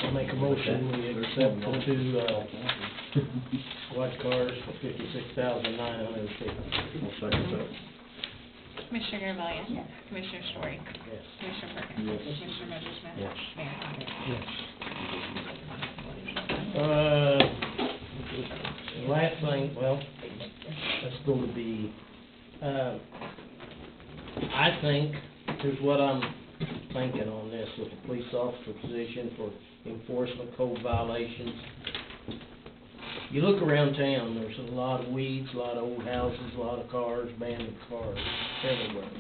I'll make a motion, we accept the 2, squad cars for $56,950. I'll second that. Commissioner Garvelia? Yes. Commissioner Story? Yes. Commissioner Perkins? Yes. Commissioner Messerschmidt? Yes. Mayor Condon? The last thing, well, let's go to B. I think, here's what I'm thinking on this, with the police officer position for enforcement code violations. You look around town, there's a lot of weeds, a lot of old houses, a lot of cars, abandoned cars, everywhere.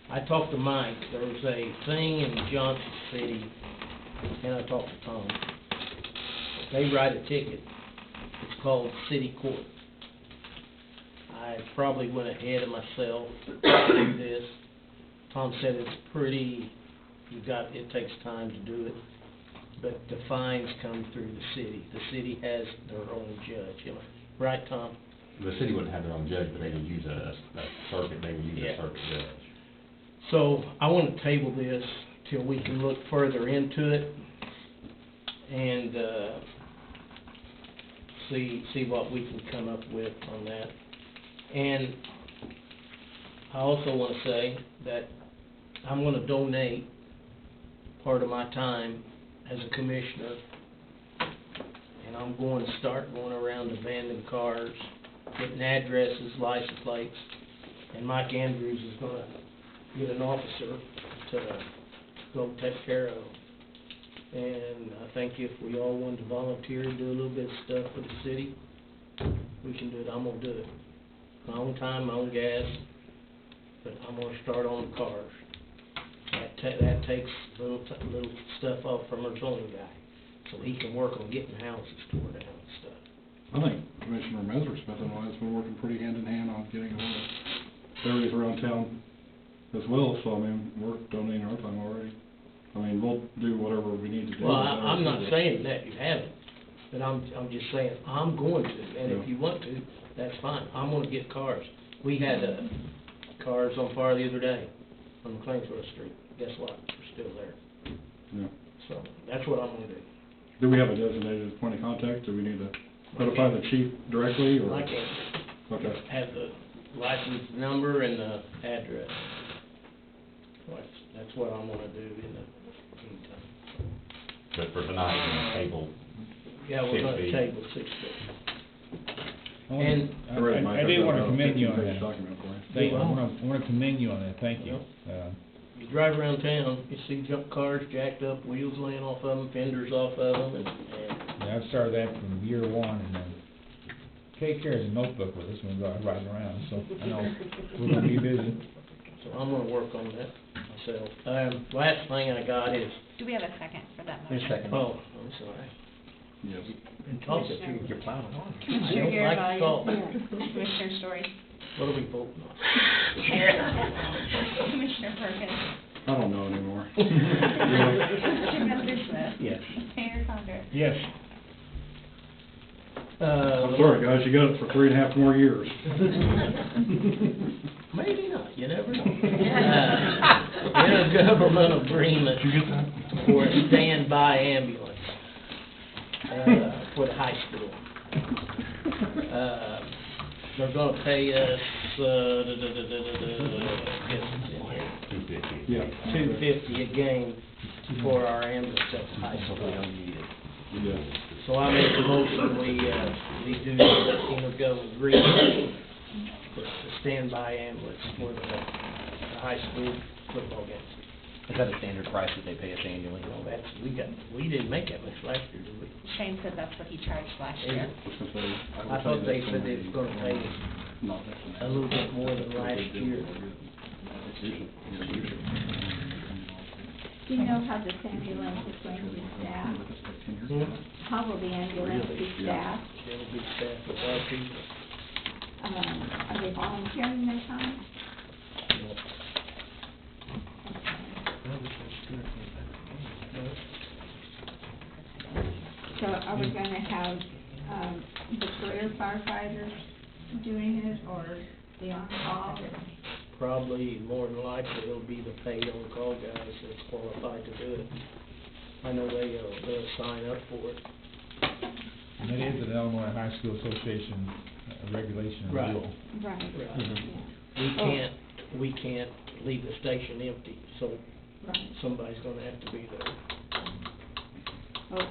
I talked to Mike, there's a thing in Johnson City, and I talked to Tom. They write a ticket, it's called city court. I probably went ahead of myself to do this. Tom said it's pretty, it takes time to do it, but the fines come through the city. The city has their own judge, am I right, Tom? The city wouldn't have their own judge, but they would use a circuit, they would use Yeah. a circuit judge. So I want to table this till we can look further into it and see what we can come up with on that. And I also want to say that I'm going to donate part of my time as a commissioner, and I'm going to start going around abandoned cars, getting addresses, license plates, and Mike Andrews is going to get an officer to go take care of them. And I think if we all wanted to volunteer and do a little bit of stuff for the city, we can do it. I'm going to do it. My own time, my own gas, but I'm going to start on the cars. That takes little stuff off from our zoning guy, so he can work on getting houses torn down and stuff. I think Commissioner Messerschmidt and I has been working pretty hand in hand on getting a lot of areas around town as well, so I mean, we're donating our time already. I mean, we'll do whatever we need to do. Well, I'm not saying that you haven't, but I'm just saying, I'm going to, and if you want to, that's fine. I'm gonna get cars. We had, cars on fire the other day on McLeansville Street. Guess what? They're still there. Yeah. So, that's what I'm gonna do. Do we have a designated point of contact? Do we need to notify the chief directly, or? I can Okay. have the license number and the address. That's what I'm gonna do in the meantime. But for tonight, we're gonna table Yeah, we're gonna 6B. table 6B. And I do want to commend you on that. Thank you. I want to commend you on that, thank you. You drive around town, you see junk cars jacked up, wheels laying off of them, fenders off of them, and I've started that from year one, and Kay carries a notebook with us when we go riding around, so I know we're gonna be busy. So I'm gonna work on that myself. Last thing I got is, Do we have a second for that There's motion? a second. oh, I'm sorry. Yes. Been talking to you. You're plowing on. Commissioner I don't like to talk. Garvelia. Commissioner Story. What are we voting on? Commissioner Perkins. I don't know anymore. Commissioner Messersmith. Yes. Mayor Condon. Yes. I'm sorry, guys, you got it for 3.5 more years. Maybe not, you never know. Intergovernmental agreement for a standby ambulance, for the high school. They're gonna pay us, guess it's in here, Yeah. $250 a game for our ambulance at the high school. Yeah. So I make the motion, we do the intergovernmental agreement for the standby ambulance for the high school football games. Is that a standard price that they pay us annually? No, we didn't make that much last year, did we? Shane said that's what he charged last year. I thought they said they was gonna pay a little bit more than last year. Do you know how this ambulance is going to be staffed? How will the ambulance be staffed? It'll be staffed with our people. Are they volunteering their time? So are we gonna have, the career firefighters doing it, or the on-call? Probably, more than likely, it'll be the paid on-call guys that's qualified to do it. I know they'll sign up for it. And it is an Illinois High School Association regulation and Right. rule. Right, Right. We can't leave the station empty, so right. somebody's gonna have to be there. Well,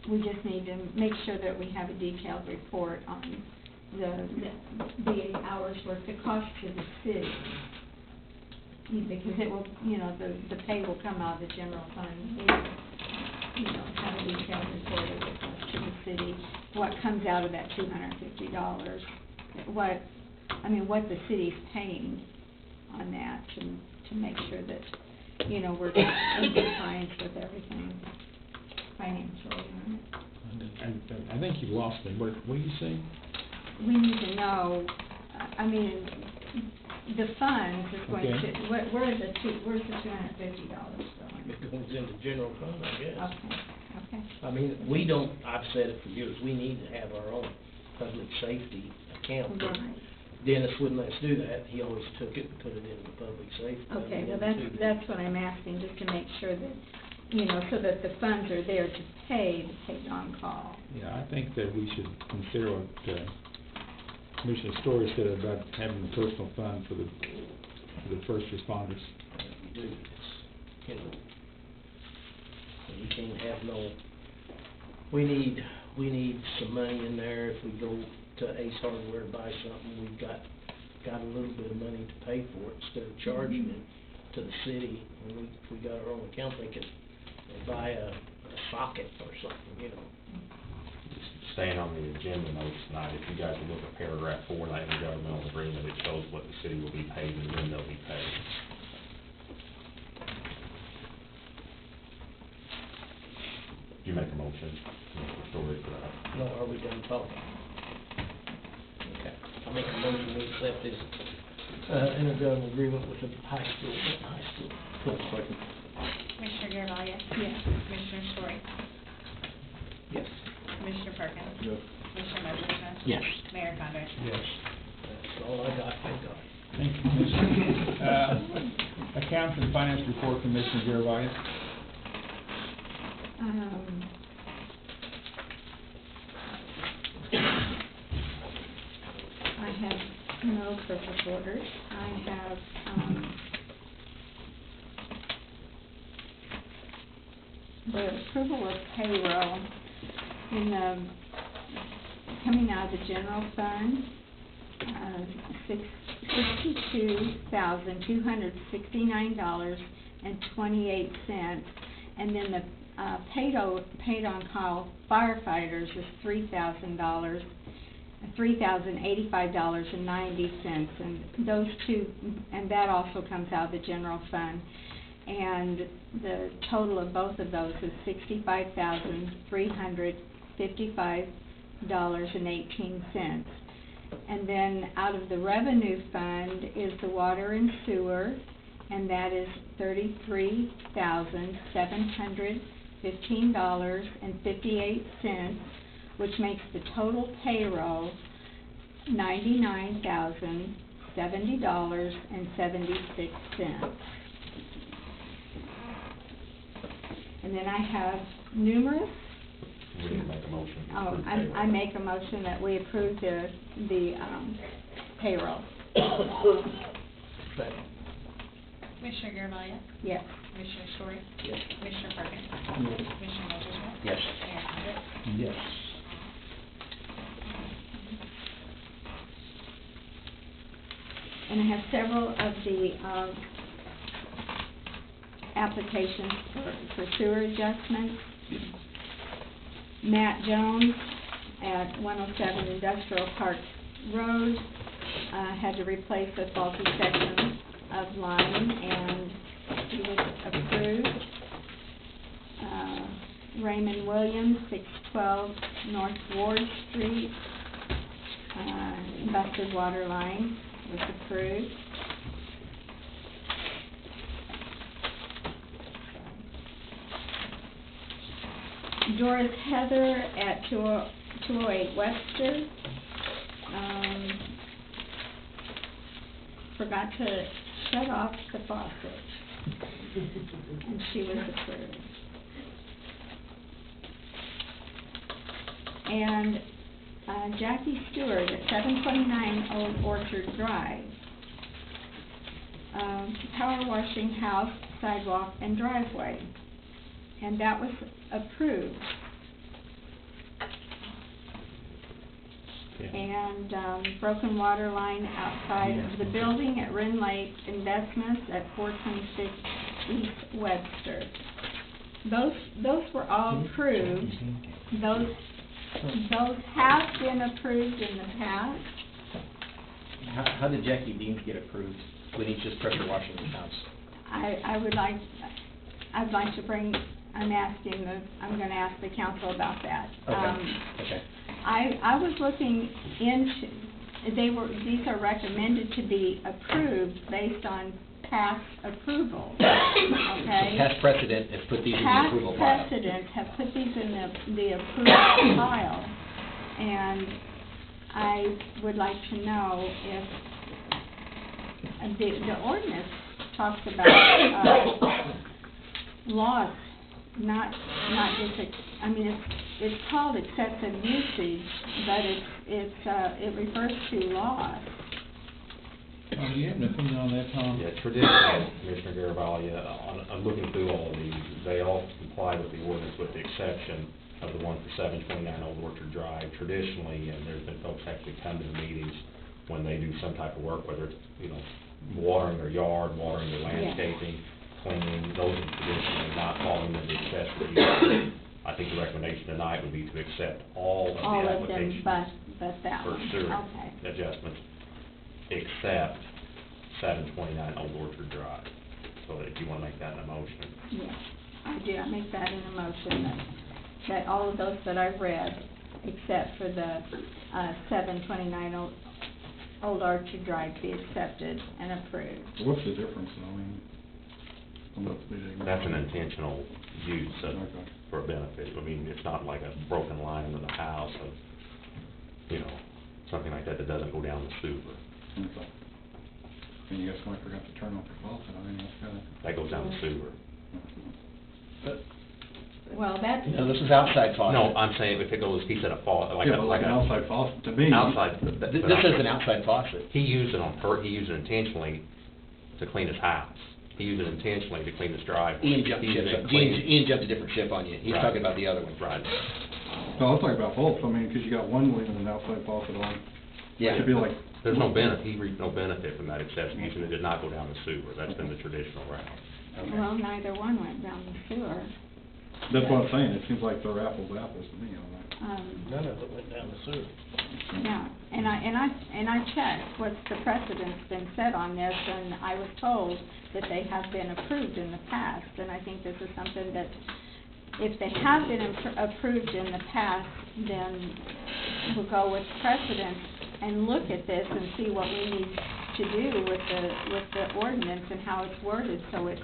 we just need to make sure that we have a detailed report on the hours worked, the cost to the city. Because it will, the pay will come out of the general fund. Have a detailed report of the cost to the city, what comes out of that $250, what the city's paying on that to make sure that, we're in compliance with everything financially on it. I think you lost me. What are you saying? We need to know, the funds is going Okay. to, where's the $250 going? It goes into general fund, I guess. Okay. I've said it for years, we need to have our own public safety account. Right. Dennis wouldn't let us do that, he always took it and put it into public safety. Okay, well, that's what I'm asking, just to make sure that, so that the funds are there to pay the paid on-call. Yeah, I think that we should consider what Commissioner Story said about having a personal fund for the first responders. We do, we can't have we need some money in there if we go to Ace Hardware to buy something, we've got a little bit of money to pay for it, instead of charging it to the city. When if we got our own account, they could buy a socket or something, Staying on the agenda notes tonight, if you guys will look at paragraph 4 of that intergovernmental agreement, it shows what the city will be paid and when they'll be paid. You make a motion, Mr. Story, for that. No, are we done talking? Okay, I make a motion, we accept this, intergovernmental agreement with the high school. Commissioner Garvelia. Yes. Commissioner Story. Yes. Commissioner Perkins. Yes. Commissioner Messersmith. Yes. Mayor Condon. Yes. That's all I got, thank God. Thank you, Commissioner. Accounts and Finance Report, Commissioner Garvelia. I have no purchase orders. I have, the approval of payroll in the, coming out of the general fund, $62,269.28, and then paid on-call firefighters is $3,000, $3,085.90, and those two, and that also comes out of the general fund. And the total of both of those is $65,355.18. And then out of the revenue fund is the water and sewer, and that is $33,715.58, which makes the total payroll $99,070.76. And then I have numerous. We need to make a motion. to Oh, approve I payroll. make a motion that we approve the payroll. Second. Commissioner Garvelia? Yes. Commissioner Story? Yes. Commissioner Perkins? Yes. Commissioner Messersohn? Yes. Mayor Condon? Yes. And I have several of the applications for sewer adjustments. Matt Jones at 107 Industrial Park Road had to replace a faulty section of line, and he was approved. Raymond Williams, 612 North Ward Street, busted water line, was approved. Doris Heather at 208 Webster, forgot to shut off the faucet, and she was approved. And Jackie Stewart at 729 Old Orchard Drive, power washing house, sidewalk, and driveway, and that was approved. Okay. And broken water line outside of the building at Ren Lake Investments at 426 East Webster. Those were all approved. Those have been approved in the past. How did Jackie Deans get approved when he's just pressure washing his house? I'd like to bring, I'm gonna ask the council about that. Okay. I was looking into, these are recommended to be approved based on past approval, okay? So past precedent has put these in the approval file. Past precedent have put these in the approval file, and I would like to know if, the ordinance talks about, loss, not just, it's called excessive usage, but it refers to loss. Do you have an opinion on that, Tom? Yeah, traditionally, Commissioner Garvelia, on looking through all of these, they all comply with the ordinance with the exception of the one for 729 Old Orchard Drive. Traditionally, and there's been folks actually come to the meetings when they do some type of work, whether it's, watering their yard, watering their landscaping, cleaning, those are traditionally not falling into excessive use. I think the recommendation tonight would be to accept all of the applications. All of them, but that For one, sewer okay. adjustments, except 729 Old Orchard Drive. So if you want to make that in a motion. Yes, I do, I make that in a motion, that all of those that I read, except for the 729 Old Orchard Drive, be accepted and approved. What's the difference, I'm not That's an intentional use of, Okay. for a benefit. It's not like a broken line in the house of, something like that doesn't go down the sewer. Okay. And you guys might forgot to turn off the faucet, that's kinda. That goes down the sewer. Well, that's. No, this is outside faucet. No, I'm saying if it goes, he said a faucet, Yeah, but like an outside faucet, to me. outside. This is an outside faucet. He used it he used it intentionally to clean his house. He used it intentionally to clean his driveway. Ian jumped He used it to ship. clean- Ian jumped a different ship on you. He's Right. talking about the other one. Right. No, I'm talking about both, because you got one leaving an outside faucet on. Yeah. It should be like. There's no benefit, he reaped no benefit from that excessive use, and it did not go down the sewer. That's been the traditional route. Well, neither one went down the sewer. That's what I'm saying, it seems like they're apples to apples to me on that. None of it went down the sewer. Yeah, and I checked what's the precedent's been set on this, and I was told that they have been approved in the past, and I think this is something that, if they have been approved in the past, then we'll go with precedent and look at this and see what we need to do with the ordinance and how it's worded, so it's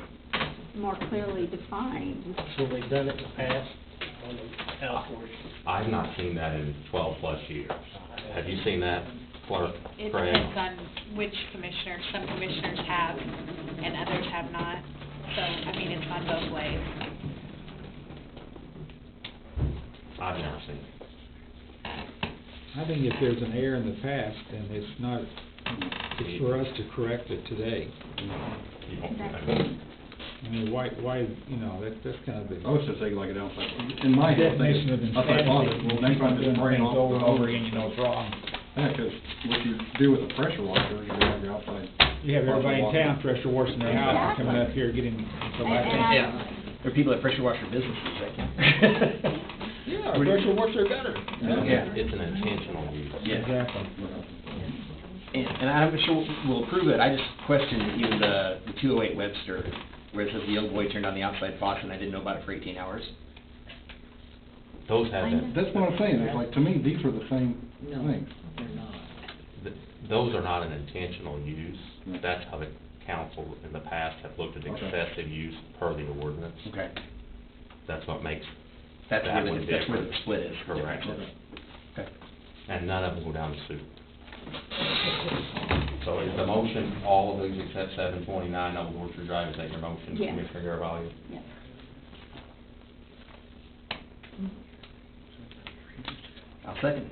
more clearly defined. So they've done it in the past on the house portion. I've not seen that in 12-plus years. Have you seen that, Clerk It Craig? depends on which commissioner. Some commissioners have and others have not. So, I mean, it's gone both ways. I've never seen it. I think if there's an error in the past, then it's not, it's for us to correct it today. You don't- I mean, why, you know, that's kind of the. I was just thinking like an outside, in my head, I Definition of think, I thought, well, next time just bring it things off. over and over again, you know it's wrong. Yeah, because what you do with a pressure washer, you're gonna have your outside. You have everybody in town pressure washing their house and coming up here getting, so I think. Yeah, there are people that pressure wash their businesses, that can. Yeah, pressure wash their gutter. Yeah. It's an intentional use. Yeah. Exactly. And I'm sure we'll approve it, I just questioned even the 208 Webster, where it says the old boy turned on the outside faucet, and I didn't know about it for 18 hours. Those have been. That's what I'm saying, it's like, to me, these are the same things. They're not. Those are not an intentional use. Yeah. That's how the council in the past have looked at Okay. excessive use per the ordinance. Okay. That's what makes That's that where one the different. split is. Correct. Okay. And none of them go down the sewer. So is the motion, all of these except 729 Old Orchard Drive, is that your motion, Yes. Commissioner Garavalia? Yes. I'll second.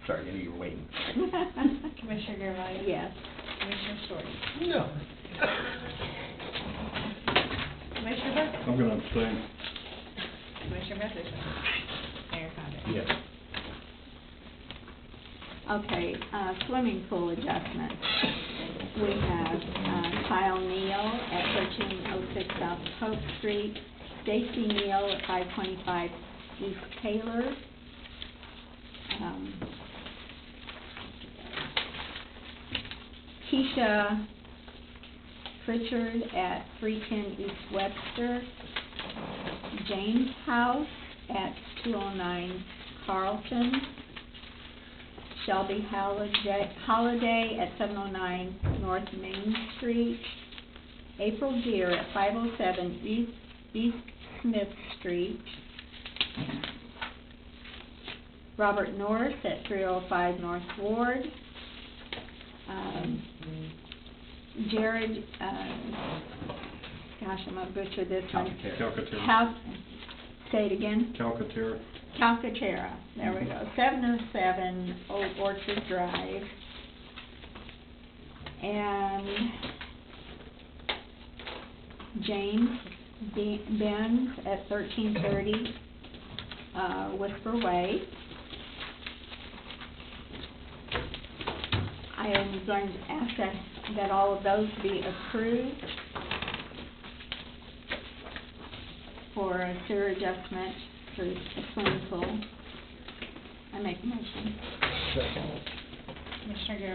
Sorry, I knew you were waiting. Commissioner Garvelia? Yes. Commissioner Story? No. Commissioner Burke? I'm gonna abstain. Commissioner Merschman? Mayor Condon? Yes. Okay, swimming pool adjustment. We have Kyle Neal at 1306 South Pope Street, Stacy Neal at 525 East Taylor, Keisha Pritchard at 310 East Webster, James House at 209 Carlton, Shelby Holiday at 709 North Main Street, April Deere at 507 East Smith Street, Robert Norris at 305 North Ward, Jared, gosh, I'm gonna butcher this one. Calcaterra. Say it again. Calcaterra. Calcaterra, there we go, 707 Old Orchard Drive. And James Benz at 1330 Whisper Way. I am going to ask that all of those be approved for a sewer adjustment for a swimming pool. I make a motion. Second. Commissioner Garvelia?